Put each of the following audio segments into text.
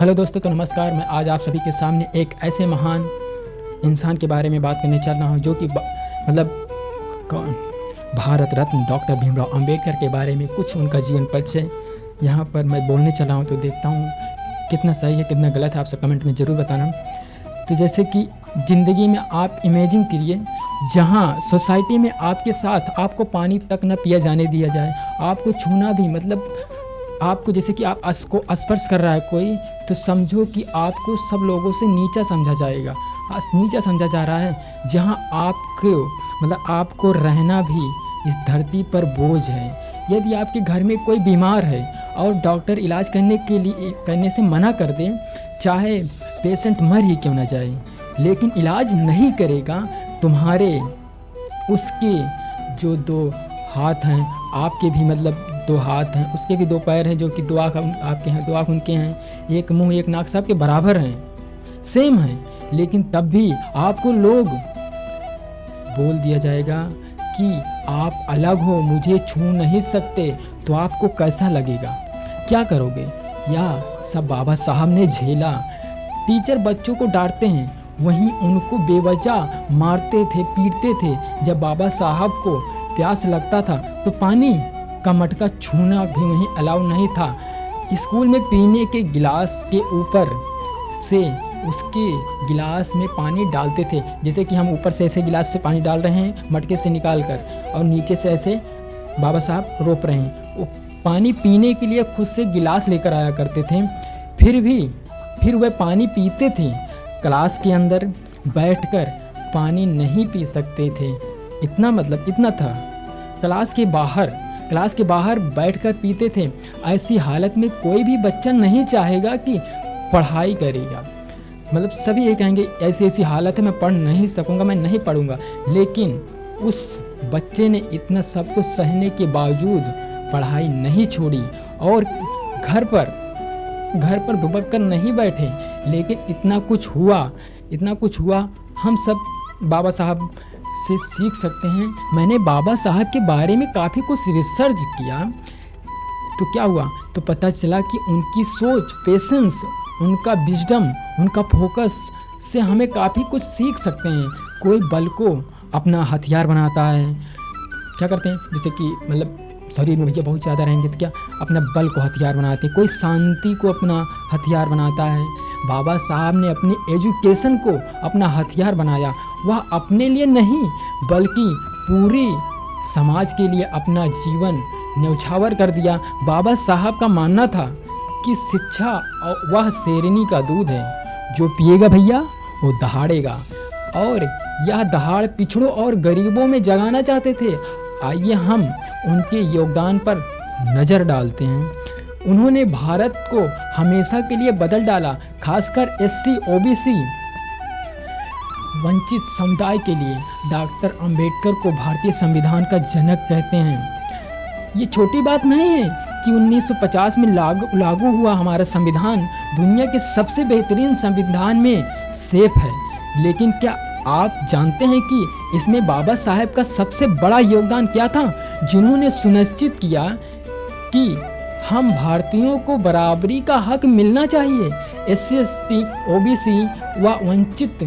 Hello दोस्तों, तो नमस्कार। मैं आज आप सभी के सामने एक ऐसे महान इंसान के बारे में बात करने चल रहा हूँ जो कि कौन, भारत रत्न डॉक्टर भीमराव अंबेडकर के बारे में कुछ उनका जीवन परिचय यहाँ पर मैं बोलने चला हूँ। तो देखता हूँ कितना सही है कितना गलत है, आप सब कमेंट में ज़रूर बताना। तो जैसे कि ज़िंदगी में आप इमेजिन करिए, जहाँ सोसाइटी में आपके साथ आपको पानी तक न पिया जाने दिया जाए, आपको छूना भी आपको जैसे कि आपको स्पर्श कर रहा है कोई, तो समझो कि आपको सब लोगों से नीचा समझा जाएगा, नीचा समझा जा रहा है। जहाँ आपको रहना भी इस धरती पर बोझ है। यदि आपके घर में कोई बीमार है और डॉक्टर इलाज करने से मना कर दे, चाहे पेशेंट मर ही क्यों ना जाए, लेकिन इलाज नहीं करेगा, तुम्हारे उसके जो दो हाथ हैं, आपके भी दो हाथ हैं, उसके भी दो पैर हैं, जो कि दो आँख आपके हैं, दो आँख उनके हैं, एक मुंह एक नाक सब के बराबर हैं, सेम हैं, लेकिन तब भी आपको लोग बोल दिया जाएगा कि आप अलग हो, मुझे छू नहीं सकते। तो आपको कैसा लगेगा, क्या करोगे? या सब बाबा साहब ने झेला। टीचर बच्चों को डांटते हैं, वहीं उनको बेवजह मारते थे, पीटते थे। जब बाबा साहब को प्यास लगता था तो पानी का मटका छूना भी वहीं अलाउ नहीं था। स्कूल में पीने के गिलास के ऊपर से उसके गिलास में पानी डालते थे, जैसे कि हम ऊपर से ऐसे गिलास से पानी डाल रहे हैं मटके से निकाल कर, और नीचे से ऐसे बाबा साहब रोप रहे हैं। वो पानी पीने के लिए खुद से गिलास लेकर आया करते थे, फिर वह पानी पीते थे। क्लास के अंदर बैठकर पानी नहीं पी सकते थे, इतना था। क्लास के बाहर बैठकर पीते थे। ऐसी हालत में कोई भी बच्चा नहीं चाहेगा कि पढ़ाई करेगा, सभी ये कहेंगे ऐसी हालत है, मैं पढ़ नहीं सकूंगा, मैं नहीं पढ़ूंगा। लेकिन उस बच्चे ने इतना सब कुछ सहने के बावजूद पढ़ाई नहीं छोड़ी और घर पर दुबक कर नहीं बैठे। लेकिन इतना कुछ हुआ, हम सब बाबा साहब से सीख सकते हैं। मैंने बाबा साहब के बारे में काफ़ी कुछ रिसर्च किया, तो क्या हुआ, तो पता चला कि उनकी सोच, पेशेंस, उनका विजडम, उनका फोकस से हमें काफ़ी कुछ सीख सकते हैं। कोई बल को अपना हथियार बनाता है, क्या करते हैं, जैसे कि शरीर में भैया बहुत ज़्यादा रहेंगे तो क्या अपना बल को हथियार बनाते हैं। कोई शांति को अपना हथियार बनाता है। बाबा साहब ने अपनी एजुकेशन को अपना हथियार बनाया। वह अपने लिए नहीं बल्कि पूरे समाज के लिए अपना जीवन न्यौछावर कर दिया। बाबा साहब का मानना था कि शिक्षा वह शेरनी का दूध है, जो पिएगा भैया वो दहाड़ेगा, और यह दहाड़ पिछड़ों और गरीबों में जगाना चाहते थे। आइए हम उनके योगदान पर नज़र डालते हैं। उन्होंने भारत को हमेशा के लिए बदल डाला, खासकर SC OBC वंचित समुदाय के लिए। डॉक्टर अंबेडकर को भारतीय संविधान का जनक कहते हैं। ये छोटी बात नहीं है कि 1950 में लागू हुआ हमारा संविधान दुनिया के सबसे बेहतरीन संविधान में सेफ है। लेकिन क्या आप जानते हैं कि इसमें बाबा साहब का सबसे बड़ा योगदान क्या था, जिन्होंने सुनिश्चित किया कि हम भारतीयों को बराबरी का हक मिलना चाहिए। SC ST OBC व वंचित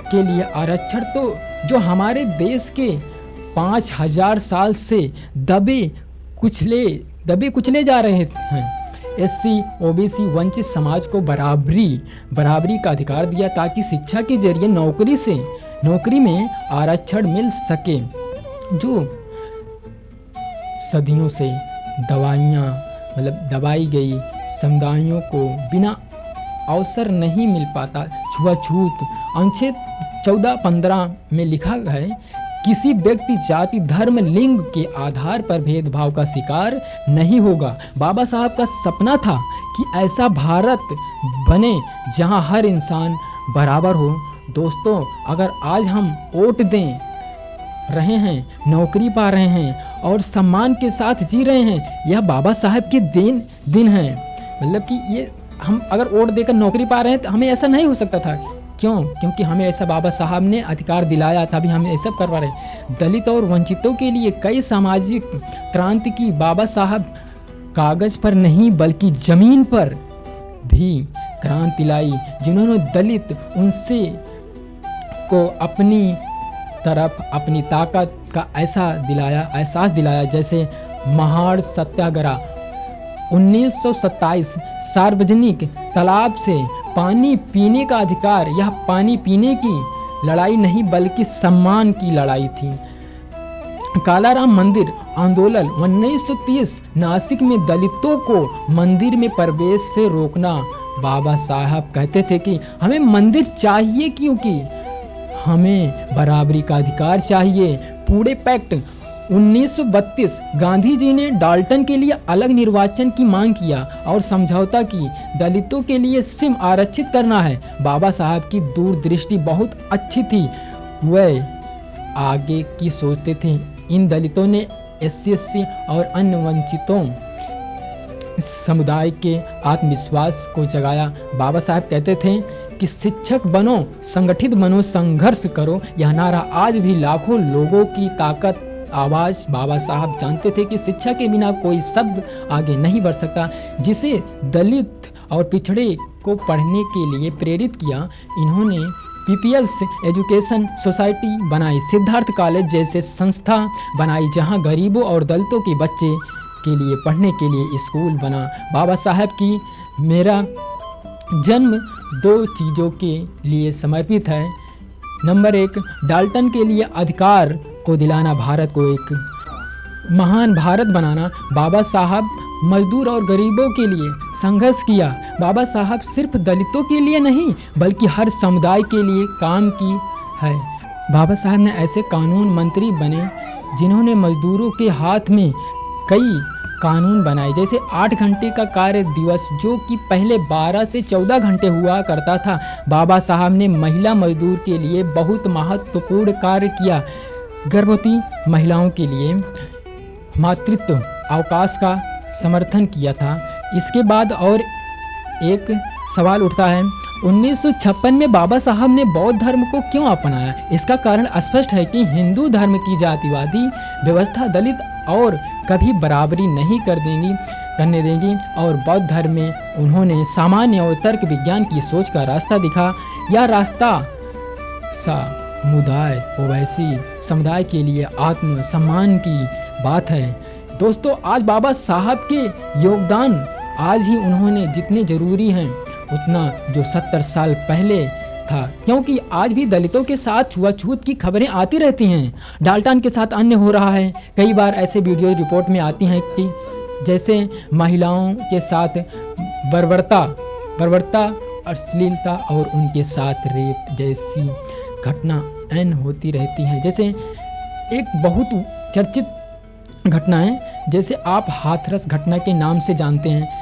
के लिए आरक्षण तो जो हमारे देश के 5000 साल से दबे कुचले जा रहे हैं। SC OBC वंचित समाज को बराबरी का अधिकार दिया, ताकि शिक्षा के जरिए नौकरी में आरक्षण मिल सके। जो सदियों से दबाई गई समुदायों को बिना अवसर नहीं मिल पाता। छुआछूत अनुच्छेद 14-15 में लिखा है, किसी व्यक्ति जाति, धर्म, लिंग के आधार पर भेदभाव का शिकार नहीं होगा। बाबा साहब का सपना था कि ऐसा भारत बने जहां हर इंसान बराबर हो। दोस्तों, अगर आज हम वोट दे रहे हैं, नौकरी पा रहे हैं और सम्मान के साथ जी रहे हैं, यह बाबा साहब के दिन हैं। कि ये हम अगर वोट देकर नौकरी पा रहे हैं तो हमें ऐसा नहीं हो सकता था। क्यों? क्योंकि हमें ऐसा बाबा साहब ने अधिकार दिलाया, तभी हम ये सब करवा रहे। दलित और वंचितों के लिए कई सामाजिक क्रांति की बाबा साहब कागज़ पर नहीं बल्कि ज़मीन पर भी क्रांति लाई, जिन्होंने दलित उनसे को अपनी तरफ अपनी ताकत का एहसास दिलाया। जैसे महाड़ सत्याग्रह 1927, सार्वजनिक तालाब से पानी पीने का अधिकार, यह पानी पीने की लड़ाई नहीं बल्कि सम्मान की लड़ाई थी। कालाराम मंदिर आंदोलन 1930, नासिक में दलितों को मंदिर में प्रवेश से रोकना। बाबा साहब कहते थे कि हमें मंदिर चाहिए क्योंकि हमें बराबरी का अधिकार चाहिए। पूरे पैक्ट 1932, गांधी जी ने डाल्टन के लिए अलग निर्वाचन की मांग किया और समझौता की, दलितों के लिए सिम आरक्षित करना है। बाबा साहब की दूरदृष्टि बहुत अच्छी थी, वह आगे की सोचते थे। इन दलितों ने SC और अन्य वंचितों समुदाय के आत्मविश्वास को जगाया। बाबा साहब कहते थे कि शिक्षक बनो, संगठित बनो, संघर्ष करो। यह नारा आज भी लाखों लोगों की ताकत आवाज़। बाबा साहब जानते थे कि शिक्षा के बिना कोई शब्द आगे नहीं बढ़ सकता। जिसे दलित और पिछड़े को पढ़ने के लिए प्रेरित किया, इन्होंने पीपल्स एजुकेशन सोसाइटी बनाई, सिद्धार्थ कॉलेज जैसे संस्था बनाई जहां गरीबों और दलितों के बच्चे के लिए पढ़ने के लिए स्कूल बना। बाबा साहब की मेरा जन्म 2 चीज़ों के लिए समर्पित है। नंबर 1, डाल्टन के लिए अधिकार को दिलाना, भारत को एक महान भारत बनाना। बाबा साहब मजदूर और गरीबों के लिए संघर्ष किया। बाबा साहब सिर्फ दलितों के लिए नहीं बल्कि हर समुदाय के लिए काम की है। बाबा साहब ने ऐसे कानून मंत्री बने जिन्होंने मजदूरों के हाथ में कई कानून बनाए, जैसे 8 घंटे का कार्य दिवस जो कि पहले 12 से 14 घंटे हुआ करता था। बाबा साहब ने महिला मजदूर के लिए बहुत महत्वपूर्ण कार्य किया। गर्भवती महिलाओं के लिए मातृत्व अवकाश का समर्थन किया था। इसके बाद और एक सवाल उठता है, 1956 में बाबा साहब ने बौद्ध धर्म को क्यों अपनाया? इसका कारण स्पष्ट है कि हिंदू धर्म की जातिवादी व्यवस्था दलित और कभी बराबरी नहीं करने देंगी और बौद्ध धर्म में उन्होंने सामान्य और तर्क विज्ञान की सोच का रास्ता दिखा। यह रास्ता समुदाय ओवैसी समुदाय के लिए आत्म सम्मान की बात है। दोस्तों, आज बाबा साहब के योगदान आज ही उन्होंने जितने ज़रूरी हैं उतना जो 70 साल पहले था, क्योंकि आज भी दलितों के साथ छुआछूत की खबरें आती रहती हैं। डाल्टन के साथ अन्य हो रहा है। कई बार ऐसे वीडियो रिपोर्ट में आती हैं कि जैसे महिलाओं के साथ बर्बरता, अश्लीलता और उनके साथ रेप जैसी घटना होती रहती हैं। जैसे एक बहुत चर्चित घटना है, जैसे आप हाथरस घटना के नाम से जानते हैं।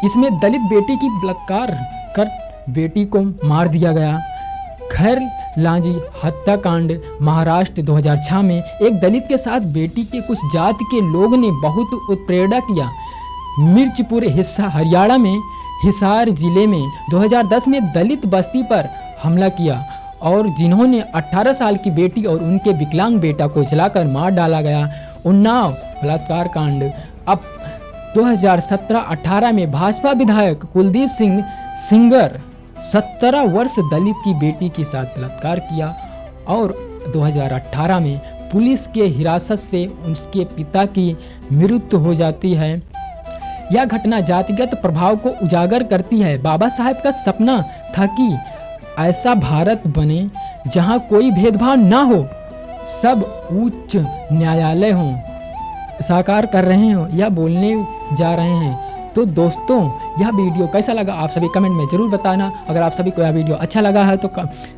इसमें दलित बेटी की बलात्कार कर बेटी को मार दिया गया। खैर लांजी हत्याकांड महाराष्ट्र 2006 में एक दलित के साथ बेटी के कुछ जाति के लोग ने बहुत उत्प्रेरणा किया। मिर्चपुर हिस्सा हरियाणा में हिसार जिले में 2010 में दलित बस्ती पर हमला किया और जिन्होंने 18 साल की बेटी और उनके विकलांग बेटा को जलाकर मार डाला गया। उन्नाव बलात्कार कांड। अब 2017-18 में भाजपा विधायक कुलदीप सिंह सेंगर 17 वर्ष दलित की बेटी के साथ बलात्कार किया और 2018 में पुलिस के हिरासत से उसके पिता की मृत्यु हो जाती है। यह घटना जातिगत प्रभाव को उजागर करती है। बाबा साहब का सपना था कि ऐसा भारत बने जहां कोई भेदभाव ना हो, सब उच्च न्यायालय हों, साकार कर रहे हों या बोलने जा रहे हैं। तो दोस्तों, यह वीडियो कैसा लगा आप सभी कमेंट में ज़रूर बताना। अगर आप सभी को यह वीडियो अच्छा लगा है तो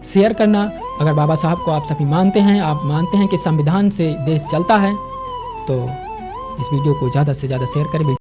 शेयर करना। अगर बाबा साहब को आप सभी मानते हैं कि संविधान से देश चलता है, तो इस वीडियो को ज़्यादा से ज़्यादा शेयर करें।